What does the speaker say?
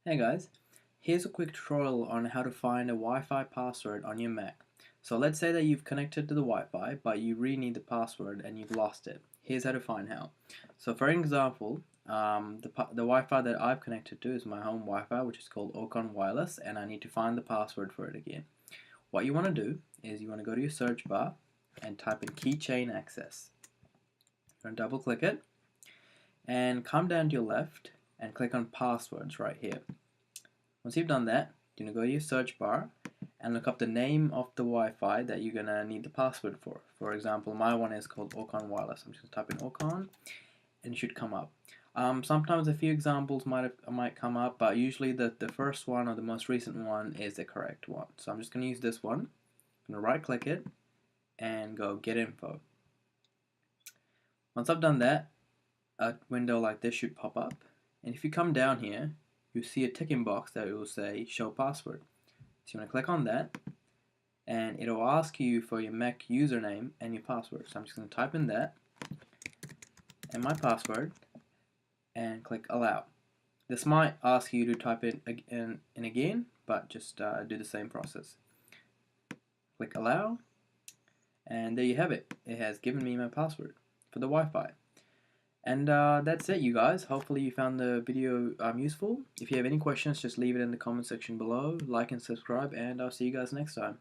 Hey guys, here's a quick tutorial on how to find a Wi-Fi password on your Mac. So let's say that you've connected to the Wi-Fi, but you really need the password and you've lost it. Here's how to find out. So for example, the Wi-Fi that I've connected to is my home Wi-Fi, which is called Ocon Wireless, and I need to find the password for it again. What you want to do is you want to go to your search bar and type in Keychain Access. You're going to double click it and come down to your left and click on passwords right here. Once you've done that, you're going to go to your search bar and look up the name of the Wi-Fi that you're going to need the password for. For example, my one is called Ocon Wireless. I'm just going to type in Ocon and it should come up. Sometimes a few examples might come up, but usually the first one or the most recent one is the correct one. So I'm just going to use this one. I'm going to right click it and go get info. Once I've done that, a window like this should pop up, and if you come down here, you see a ticking box that will say show password. So you want to click on that and it'll ask you for your Mac username and your password. So I'm just going to type in that and my password and click allow. This might ask you to type in again, but just do the same process. Click allow, and there you have it. It has given me my password for the Wi-Fi. And that's it, you guys. Hopefully you found the video useful. If you have any questions, just leave it in the comment section below. Like and subscribe, and I'll see you guys next time.